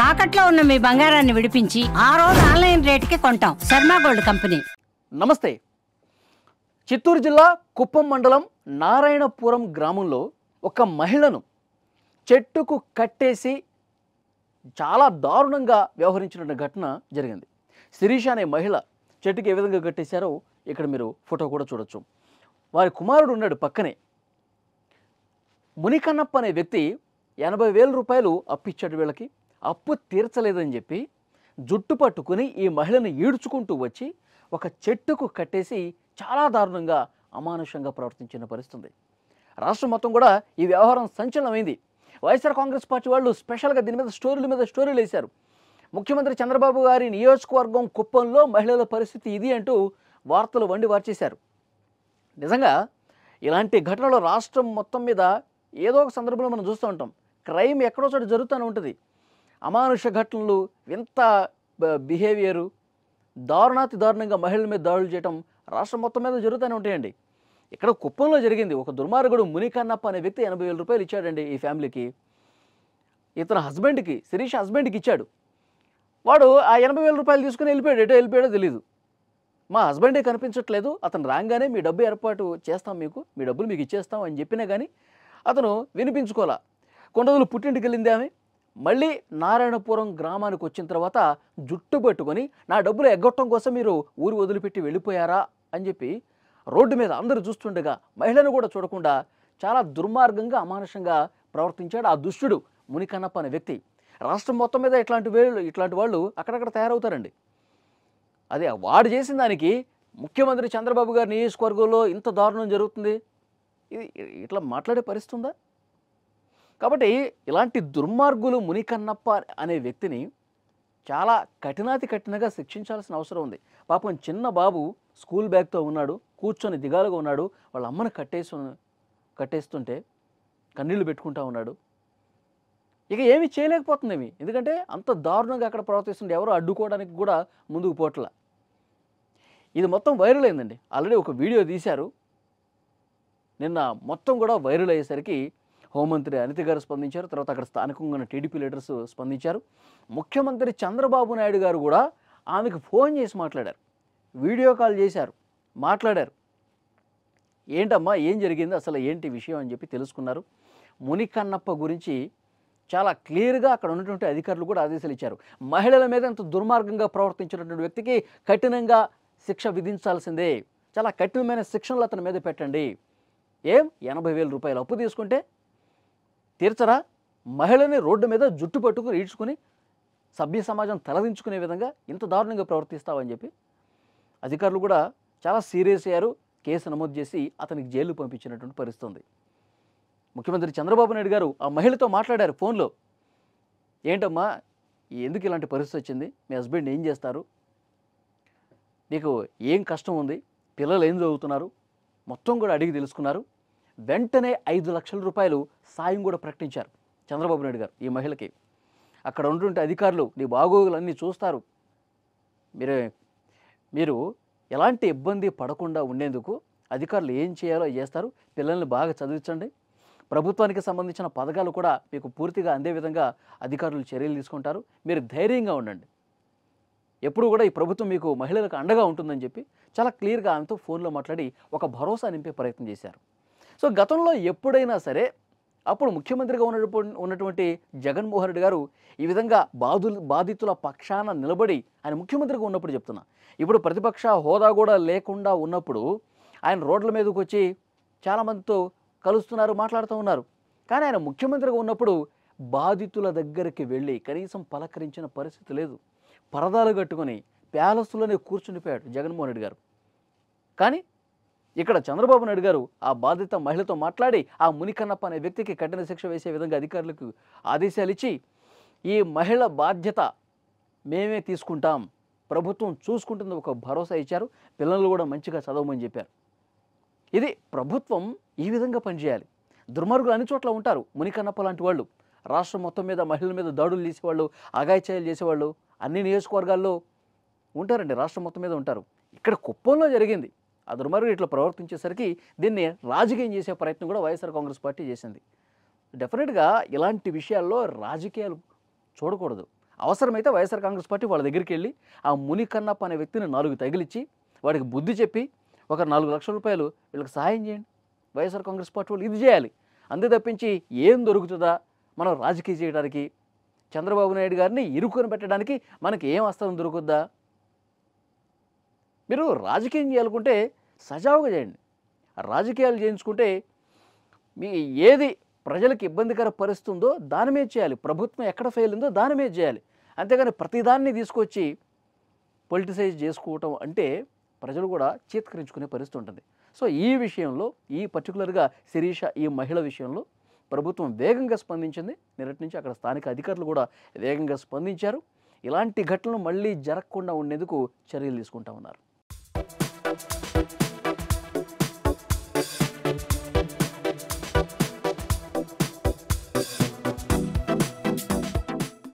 తాకట్లో ఉన్న మీ బంగారాన్ని విడిపించి ఆ రోజు ఆన్లైన్ రేటుకి కొంటాం. Sharma gold company. నమస్తే. చిత్తూరు జిల్లా కుప్పం మండలం నారాయణపురం గ్రామంలో ఒక మహిళను చెట్టుకు కట్టేసి చాలా దారుణంగా వ్యవహరించిన ఘటన జరిగింది. శిరీష అనే మహిళ చెట్టుకి ఏ విధంగా కట్టేశారో ఇక్కడ మీరు ఫోటో కూడా చూడొచ్చు. వారి కుమారుడు ఉన్నాడు పక్కనే. మునికన్నప్ప అనే వ్యక్తి 80,000 రూపాయలు అప్పిచ్చాడు వీళ్ళకి. అప్పు తీర్చలేదని చెప్పి జుట్టు పట్టుకుని ఈ మహిళను ఈడ్చుకుంటూ వచ్చి ఒక చెట్టుకు కట్టేసి చాలా దారుణంగా అమానుషంగా ప్రవర్తించిన పరిస్థితి. రాష్ట్రం మొత్తం కూడా ఈ వ్యవహారం సంచలనమైంది. వైఎస్ఆర్ కాంగ్రెస్ పార్టీ వాళ్ళు స్పెషల్గా దీని మీద స్టోరీలు వేశారు. ముఖ్యమంత్రి చంద్రబాబు గారి నియోజకవర్గం కుప్పంలో మహిళల పరిస్థితి ఇది అంటూ వార్తలు వార్చేశారు. నిజంగా ఇలాంటి ఘటనలు రాష్ట్రం మొత్తం మీద ఏదో ఒక సందర్భంలో మనం చూస్తూ ఉంటాం. క్రైమ్ ఎక్కడో చోట జరుగుతూనే ఉంటుంది. అమానుష ఘటనలు, వింత బిహేవియరు, దారుణంగా మహిళల మీద దాడులు చేయడం రాష్ట్రం మొత్తం మీద జరుగుతూనే ఉంటాయండి. ఇక్కడ కుప్పంలో జరిగింది. ఒక దుర్మార్గుడు మునికన్నప్ప అనే వ్యక్తి 80,000 రూపాయలు ఇచ్చాడండి ఈ ఫ్యామిలీకి. ఇతను హస్బెండ్కి, శిరీష హస్బెండ్కి ఇచ్చాడు. వాడు ఆ 80,000 రూపాయలు తీసుకుని వెళ్ళిపోయాడో తెలియదు. మా హస్బెండే కనిపించట్లేదు, అతను రాగానే మీ డబ్బు ఏర్పాటు చేస్తాం, మీ డబ్బులు మీకు ఇచ్చేస్తాం అని చెప్పినా కానీ అతను వినిపించుకోలే. కొన్ని రోజులు పుట్టింటికి వెళ్ళింది ఆమె. మళ్ళీ నారాయణపురం గ్రామానికి వచ్చిన తర్వాత జుట్టు పట్టుకొని నా డబ్బులు ఎగ్గొట్టడం కోసం మీరు ఊరు వదిలిపెట్టి వెళ్ళిపోయారా అని చెప్పి రోడ్డు మీద అందరూ చూస్తుండగా మహిళను కూడా చూడకుండా చాలా దుర్మార్గంగా అమానుషంగా ప్రవర్తించాడు ఆ దుష్టుడు మునికన్నప్ప అనే వ్యక్తి. రాష్ట్రం మొత్తం మీద ఇట్లాంటి వాళ్ళు అక్కడక్కడ తయారవుతారండి. అదే వాడు చేసిన దానికి ముఖ్యమంత్రి చంద్రబాబు గారి నియోజకవర్గంలో ఇంత దారుణం జరుగుతుంది. ఇది ఇట్లా మాట్లాడే పరిస్థితి ఉందా? కాబట్టి ఇలాంటి దుర్మార్గులు మునికన్నప్ప అనే వ్యక్తిని చాలా కఠినంగా శిక్షించాల్సిన అవసరం ఉంది. పాపం చిన్న బాబు స్కూల్ బ్యాగ్తో ఉన్నాడు, కూర్చొని దిగాలుగా ఉన్నాడు. వాళ్ళ అమ్మను కట్టేస్తుంటే కన్నీళ్లు పెట్టుకుంటా ఉన్నాడు. ఇక ఏమీ చేయలేకపోతుందేమి, ఎందుకంటే అంత దారుణంగా అక్కడ ప్రవర్తిస్తుంటే ఎవరు అడ్డుకోవడానికి కూడా ముందుకు పోట్ల. ఇది మొత్తం వైరల్ అయిందండి. ఆల్రెడీ ఒక వీడియో తీశారు. నిన్న మొత్తం కూడా వైరల్ అయ్యేసరికి హోంమంత్రి అనిత గారు స్పందించారు. తర్వాత అక్కడ స్థానికంగా ఉన్న టీడీపీ లీడర్స్ స్పందించారు. ముఖ్యమంత్రి చంద్రబాబు నాయుడు గారు కూడా ఆమెకు ఫోన్ చేసి మాట్లాడారు, వీడియో కాల్ చేశారు, మాట్లాడారు. ఏంటమ్మా ఏం జరిగింది, అసలు ఏంటి విషయం అని చెప్పి తెలుసుకున్నారు. మునికన్నప్ప గురించి చాలా క్లియర్గా అక్కడ ఉన్నటువంటి అధికారులు కూడా ఆదేశాలు ఇచ్చారు. మహిళల మీద ఎంత దుర్మార్గంగా ప్రవర్తించినటువంటి వ్యక్తికి కఠినంగా శిక్ష విధించాల్సిందే. చాలా కఠినమైన శిక్షణలు అతని మీద పెట్టండి. 80,000 రూపాయలు అప్పు తీసుకుంటే తీర్చరా? మహిళని రోడ్డు మీద జుట్టు పట్టుకుని ఈడ్చుకుని సభ్య సమాజం తలదించుకునే విధంగా ఇంత దారుణంగా ప్రవర్తిస్తావని చెప్పి అధికారులు కూడా చాలా సీరియస్ అయ్యారు. కేసు నమోదు చేసి అతనికి జైలు పంపించినటువంటి పరిస్థితి ఉంది. ముఖ్యమంత్రి చంద్రబాబు నాయుడు గారు ఆ మహిళతో మాట్లాడారు ఫోన్లో. ఏంటమ్మా ఎందుకు ఇలాంటి పరిస్థితి వచ్చింది, మీ హస్బెండ్ ఏం చేస్తారు, నీకు ఏం కష్టం ఉంది, పిల్లలు ఏం చదువుతున్నారు, మొత్తం కూడా అడిగి తెలుసుకున్నారు. వెంటనే 5 లక్షల రూపాయలు సాయం కూడా ప్రకటించారు చంద్రబాబు నాయుడు గారు ఈ మహిళకి. అక్కడ ఉన్నటువంటి అధికారులు నీ బాగోగులన్నీ చూస్తారు, మీరు ఎలాంటి ఇబ్బంది పడకుండా ఉండేందుకు అధికారులు ఏం చేయాలో చేస్తారు, పిల్లల్ని బాగా చదివించండి, ప్రభుత్వానికి సంబంధించిన పథకాలు కూడా మీకు పూర్తిగా అందే విధంగా అధికారులు చర్యలు తీసుకుంటారు, మీరు ధైర్యంగా ఉండండి, ఎప్పుడు కూడా ఈ ప్రభుత్వం మీకు మహిళలకు అండగా ఉంటుందని చెప్పి చాలా క్లియర్గా ఆమెతో ఫోన్లో మాట్లాడి ఒక భరోసా నింపే ప్రయత్నం చేశారు. సో గతంలో ఎప్పుడైనా సరే అప్పుడు ముఖ్యమంత్రిగా ఉన్నటువంటి జగన్మోహన్ రెడ్డి గారు ఈ విధంగా బాధితుల పక్షాన నిలబడి, ఆయన ముఖ్యమంత్రిగా ఉన్నప్పుడు చెప్తున్నా, ఇప్పుడు ప్రతిపక్ష హోదా కూడా లేకుండా ఉన్నప్పుడు ఆయన రోడ్ల మీదకి వచ్చి చాలామందితో కలుస్తున్నారు, మాట్లాడుతూ ఉన్నారు. కానీ ఆయన ముఖ్యమంత్రిగా ఉన్నప్పుడు బాధితుల దగ్గరికి వెళ్ళి కనీసం పలకరించిన పరిస్థితి లేదు. పరదాలు కట్టుకొని ప్యాలెస్లోనే కూర్చుండిపోయాడు జగన్మోహన్ రెడ్డి గారు. కానీ ఇక్కడ చంద్రబాబు నాయుడు గారు ఆ బాధిత మహిళతో మాట్లాడి ఆ మునికన్నప్ప అనే వ్యక్తికి కఠిన శిక్ష వేసే విధంగా అధికారులకు ఆదేశాలు ఇచ్చి ఈ మహిళ బాధ్యత మేమే తీసుకుంటాం, ప్రభుత్వం చూసుకుంటుంది ఒక భరోసా ఇచ్చారు. పిల్లలు కూడా మంచిగా చదవమని చెప్పారు. ఇది ప్రభుత్వం ఈ విధంగా పనిచేయాలి. దుర్మార్గులు అన్ని చోట్ల ఉంటారు. మునికన్నప్ప లాంటి వాళ్ళు రాష్ట్రం మొత్తం మీద మహిళల మీద దాడులు చేసేవాళ్ళు, అఘాయిత్యాలు చేసేవాళ్ళు అన్ని నియోజకవర్గాల్లో ఉంటారండి, రాష్ట్రం మొత్తం మీద ఉంటారు. ఇక్కడ కుప్పంలో జరిగింది. ఆ దుర్మార్గులు ఇట్లా ప్రవర్తించేసరికి దీన్ని రాజకీయం చేసే ప్రయత్నం కూడా వైఎస్ఆర్ కాంగ్రెస్ పార్టీ చేసింది. డెఫినెట్గా ఇలాంటి విషయాల్లో రాజకీయాలు చూడకూడదు. అవసరమైతే వైఎస్ఆర్ కాంగ్రెస్ పార్టీ వాళ్ళ దగ్గరికి వెళ్ళి ఆ ముని కన్నప్ప అనే వ్యక్తిని 4 తగిలిచ్చి వాడికి బుద్ధి చెప్పి ఒక 4 లక్షల రూపాయలు వీళ్ళకి సహాయం చేయండి. వైఎస్ఆర్ కాంగ్రెస్ పార్టీ వాళ్ళు ఇది చేయాలి. అంతే తప్పించి ఏం దొరుకుతుందా మనం రాజకీయం చేయడానికి, చంద్రబాబు నాయుడు గారిని ఇరుకొని పెట్టడానికి మనకి ఏం అస్త్రం దొరుకుద్దా? మీరు రాజకీయం చేయాలనుకుంటే సజావుగా చేయండి. రాజకీయాలు చేయించుకుంటే మీ ఏది ప్రజలకు ఇబ్బందికర పరిస్థితి ఉందో దాని మీద చేయాలి. ప్రభుత్వం ఎక్కడ ఫెయిల్ ఉందో దాని మీద చేయాలి. అంతేగాని ప్రతిదాన్ని తీసుకొచ్చి పొలిటిసైజ్ చేసుకోవటం అంటే ప్రజలు కూడా చీత్కరించుకునే పరిస్థితి ఉంటుంది. సో ఈ విషయంలో ఈ పర్టికులర్గా శిరీష ఈ మహిళ విషయంలో ప్రభుత్వం వేగంగా స్పందించింది. నిన్నటి నుంచి అక్కడ స్థానిక అధికారులు కూడా వేగంగా స్పందించారు. ఇలాంటి ఘటనలు మళ్ళీ జరగకుండా ఉండేందుకు చర్యలు తీసుకుంటా ఉన్నారు.